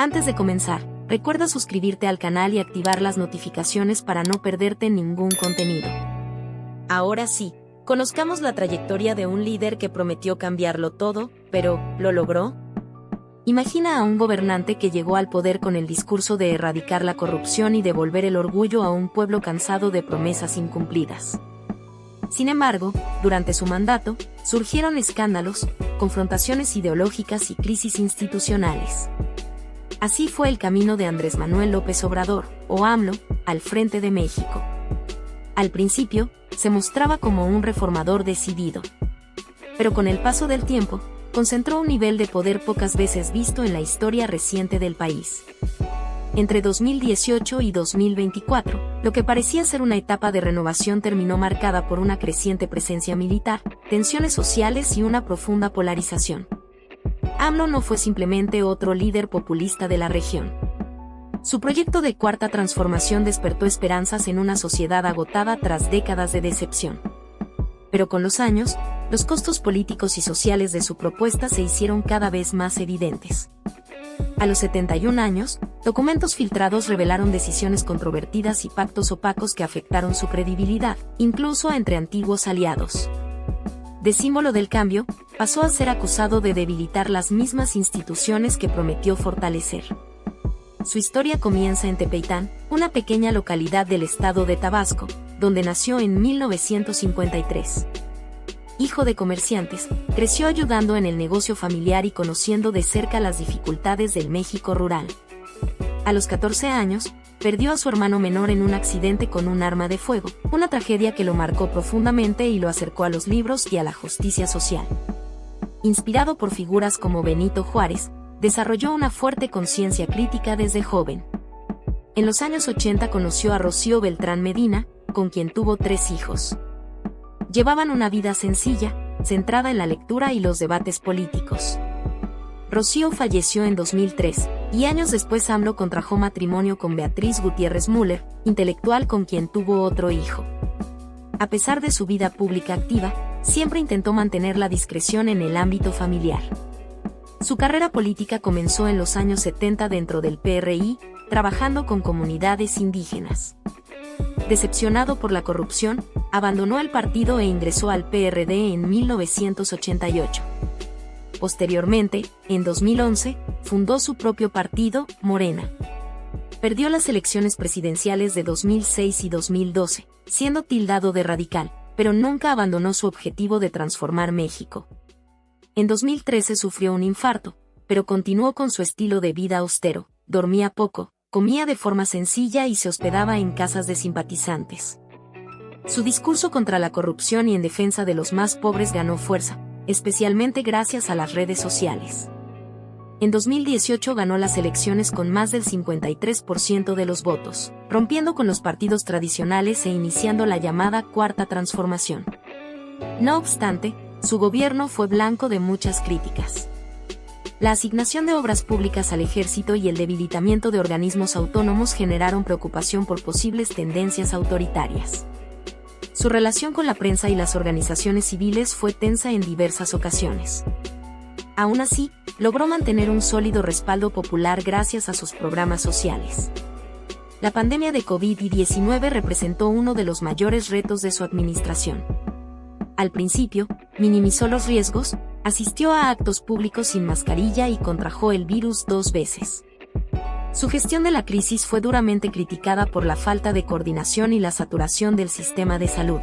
Antes de comenzar, recuerda suscribirte al canal y activar las notificaciones para no perderte ningún contenido. Ahora sí, conozcamos la trayectoria de un líder que prometió cambiarlo todo, pero ¿lo logró? Imagina a un gobernante que llegó al poder con el discurso de erradicar la corrupción y devolver el orgullo a un pueblo cansado de promesas incumplidas. Sin embargo, durante su mandato, surgieron escándalos, confrontaciones ideológicas y crisis institucionales. Así fue el camino de Andrés Manuel López Obrador, o AMLO, al frente de México. Al principio, se mostraba como un reformador decidido. Pero con el paso del tiempo, concentró un nivel de poder pocas veces visto en la historia reciente del país. Entre 2018 y 2024, lo que parecía ser una etapa de renovación terminó marcada por una creciente presencia militar, tensiones sociales y una profunda polarización. AMLO no fue simplemente otro líder populista de la región. Su proyecto de Cuarta Transformación despertó esperanzas en una sociedad agotada tras décadas de decepción. Pero con los años, los costos políticos y sociales de su propuesta se hicieron cada vez más evidentes. A los 71 años, documentos filtrados revelaron decisiones controvertidas y pactos opacos que afectaron su credibilidad, incluso entre antiguos aliados. De símbolo del cambio, pasó a ser acusado de debilitar las mismas instituciones que prometió fortalecer. Su historia comienza en Tepeitán, una pequeña localidad del estado de Tabasco, donde nació en 1953. Hijo de comerciantes, creció ayudando en el negocio familiar y conociendo de cerca las dificultades del México rural. A los 14 años, perdió a su hermano menor en un accidente con un arma de fuego, una tragedia que lo marcó profundamente y lo acercó a los libros y a la justicia social. Inspirado por figuras como Benito Juárez, desarrolló una fuerte conciencia crítica desde joven. En los años 80 conoció a Rocío Beltrán Medina, con quien tuvo 3 hijos. Llevaban una vida sencilla, centrada en la lectura y los debates políticos. Rocío falleció en 2003, y años después AMLO contrajo matrimonio con Beatriz Gutiérrez Müller, intelectual con quien tuvo otro hijo. A pesar de su vida pública activa, siempre intentó mantener la discreción en el ámbito familiar. Su carrera política comenzó en los años 70 dentro del PRI, trabajando con comunidades indígenas. Decepcionado por la corrupción, abandonó el partido e ingresó al PRD en 1988. Posteriormente, en 2011, fundó su propio partido, Morena. Perdió las elecciones presidenciales de 2006 y 2012, siendo tildado de radical, pero nunca abandonó su objetivo de transformar México. En 2013 sufrió un infarto, pero continuó con su estilo de vida austero, dormía poco, comía de forma sencilla y se hospedaba en casas de simpatizantes. Su discurso contra la corrupción y en defensa de los más pobres ganó fuerza, especialmente gracias a las redes sociales. En 2018 ganó las elecciones con más del 53% de los votos, rompiendo con los partidos tradicionales e iniciando la llamada Cuarta Transformación. No obstante, su gobierno fue blanco de muchas críticas. La asignación de obras públicas al ejército y el debilitamiento de organismos autónomos generaron preocupación por posibles tendencias autoritarias. Su relación con la prensa y las organizaciones civiles fue tensa en diversas ocasiones. Aún así, logró mantener un sólido respaldo popular gracias a sus programas sociales. La pandemia de COVID-19 representó uno de los mayores retos de su administración. Al principio, minimizó los riesgos, asistió a actos públicos sin mascarilla y contrajo el virus 2 veces. Su gestión de la crisis fue duramente criticada por la falta de coordinación y la saturación del sistema de salud.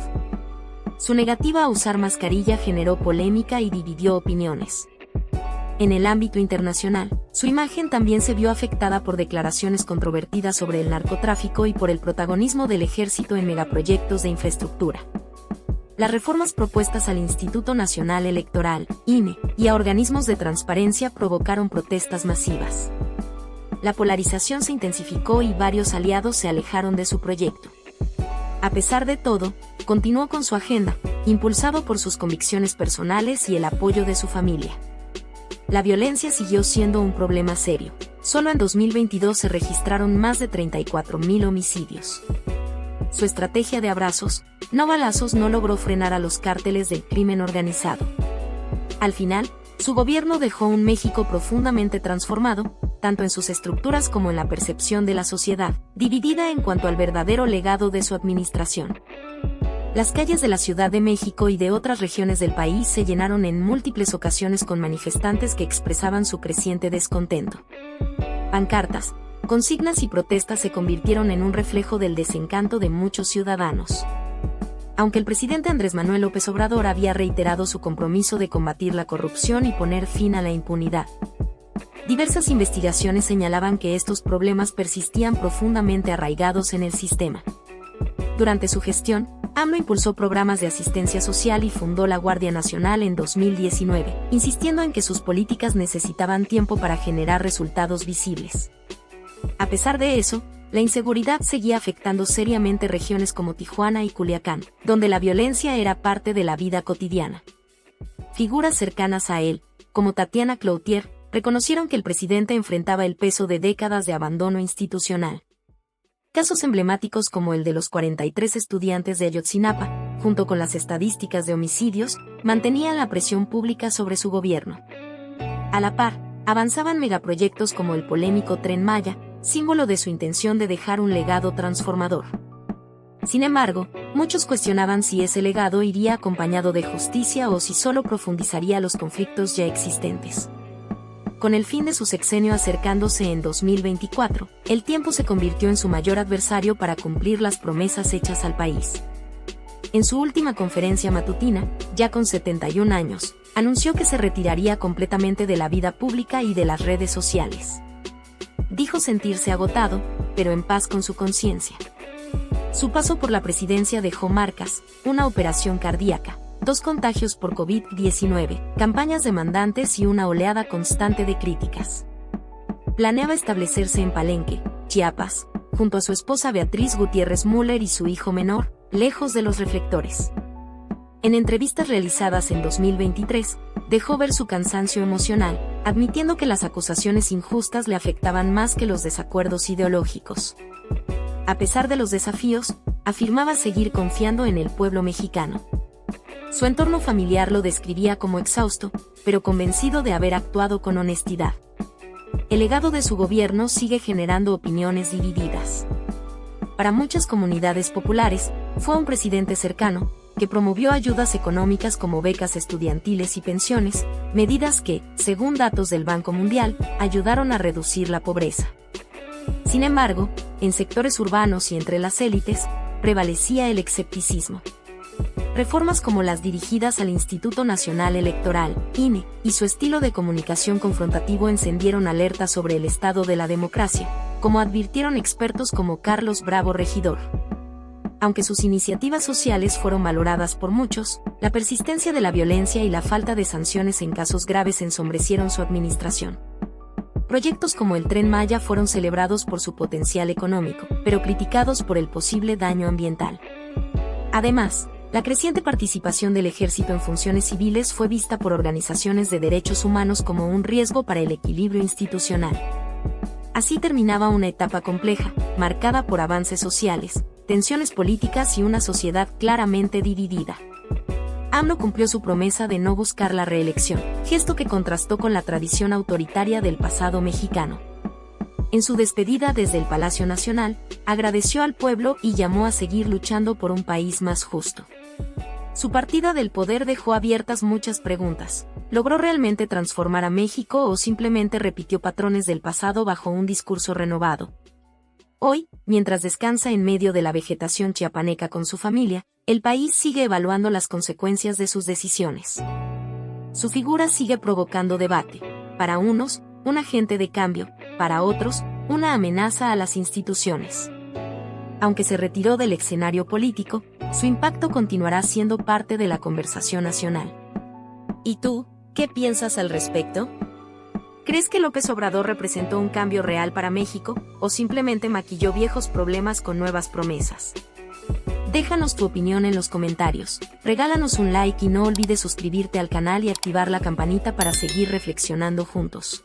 Su negativa a usar mascarilla generó polémica y dividió opiniones. En el ámbito internacional, su imagen también se vio afectada por declaraciones controvertidas sobre el narcotráfico y por el protagonismo del ejército en megaproyectos de infraestructura. Las reformas propuestas al Instituto Nacional Electoral, INE, y a organismos de transparencia provocaron protestas masivas. La polarización se intensificó y varios aliados se alejaron de su proyecto. A pesar de todo, continuó con su agenda, impulsado por sus convicciones personales y el apoyo de su familia. La violencia siguió siendo un problema serio. Solo en 2022 se registraron más de 34.000 homicidios. Su estrategia de abrazos, no balazos no logró frenar a los cárteles del crimen organizado. Al final, Su gobierno dejó un México profundamente transformado, tanto en sus estructuras como en la percepción de la sociedad, dividida en cuanto al verdadero legado de su administración. Las calles de la Ciudad de México y de otras regiones del país se llenaron en múltiples ocasiones con manifestantes que expresaban su creciente descontento. Pancartas, consignas y protestas se convirtieron en un reflejo del desencanto de muchos ciudadanos. Aunque el presidente Andrés Manuel López Obrador había reiterado su compromiso de combatir la corrupción y poner fin a la impunidad, diversas investigaciones señalaban que estos problemas persistían profundamente arraigados en el sistema. Durante su gestión, AMLO impulsó programas de asistencia social y fundó la Guardia Nacional en 2019, insistiendo en que sus políticas necesitaban tiempo para generar resultados visibles. A pesar de eso, la inseguridad seguía afectando seriamente regiones como Tijuana y Culiacán, donde la violencia era parte de la vida cotidiana. Figuras cercanas a él, como Tatiana Cloutier, reconocieron que el presidente enfrentaba el peso de décadas de abandono institucional. Casos emblemáticos como el de los 43 estudiantes de Ayotzinapa, junto con las estadísticas de homicidios, mantenían la presión pública sobre su gobierno. A la par, avanzaban megaproyectos como el polémico Tren Maya, símbolo de su intención de dejar un legado transformador. Sin embargo, muchos cuestionaban si ese legado iría acompañado de justicia o si solo profundizaría los conflictos ya existentes. Con el fin de su sexenio acercándose en 2024, el tiempo se convirtió en su mayor adversario para cumplir las promesas hechas al país. En su última conferencia matutina, ya con 71 años, anunció que se retiraría completamente de la vida pública y de las redes sociales. Dijo sentirse agotado, pero en paz con su conciencia. Su paso por la presidencia dejó marcas, una operación cardíaca, 2 contagios por COVID-19, campañas demandantes y una oleada constante de críticas. Planeaba establecerse en Palenque, Chiapas, junto a su esposa Beatriz Gutiérrez Müller y su hijo menor, lejos de los reflectores. En entrevistas realizadas en 2023, dejó ver su cansancio emocional, admitiendo que las acusaciones injustas le afectaban más que los desacuerdos ideológicos. A pesar de los desafíos, afirmaba seguir confiando en el pueblo mexicano. Su entorno familiar lo describía como exhausto, pero convencido de haber actuado con honestidad. El legado de su gobierno sigue generando opiniones divididas. Para muchas comunidades populares, fue un presidente cercano, que promovió ayudas económicas como becas estudiantiles y pensiones, medidas que, según datos del Banco Mundial, ayudaron a reducir la pobreza. Sin embargo, en sectores urbanos y entre las élites, prevalecía el escepticismo. Reformas como las dirigidas al Instituto Nacional Electoral, INE, y su estilo de comunicación confrontativo encendieron alertas sobre el estado de la democracia, como advirtieron expertos como Carlos Bravo Regidor. Aunque sus iniciativas sociales fueron valoradas por muchos, la persistencia de la violencia y la falta de sanciones en casos graves ensombrecieron su administración. Proyectos como el Tren Maya fueron celebrados por su potencial económico, pero criticados por el posible daño ambiental. Además, la creciente participación del ejército en funciones civiles fue vista por organizaciones de derechos humanos como un riesgo para el equilibrio institucional. Así terminaba una etapa compleja, marcada por avances sociales, tensiones políticas y una sociedad claramente dividida. AMLO cumplió su promesa de no buscar la reelección, gesto que contrastó con la tradición autoritaria del pasado mexicano. En su despedida desde el Palacio Nacional, agradeció al pueblo y llamó a seguir luchando por un país más justo. Su partida del poder dejó abiertas muchas preguntas. ¿Logró realmente transformar a México o simplemente repitió patrones del pasado bajo un discurso renovado? Hoy, mientras descansa en medio de la vegetación chiapaneca con su familia, el país sigue evaluando las consecuencias de sus decisiones. Su figura sigue provocando debate. Para unos, un agente de cambio, para otros, una amenaza a las instituciones. Aunque se retiró del escenario político, su impacto continuará siendo parte de la conversación nacional. ¿Y tú, qué piensas al respecto? ¿Crees que López Obrador representó un cambio real para México, o simplemente maquilló viejos problemas con nuevas promesas? Déjanos tu opinión en los comentarios, regálanos un like y no olvides suscribirte al canal y activar la campanita para seguir reflexionando juntos.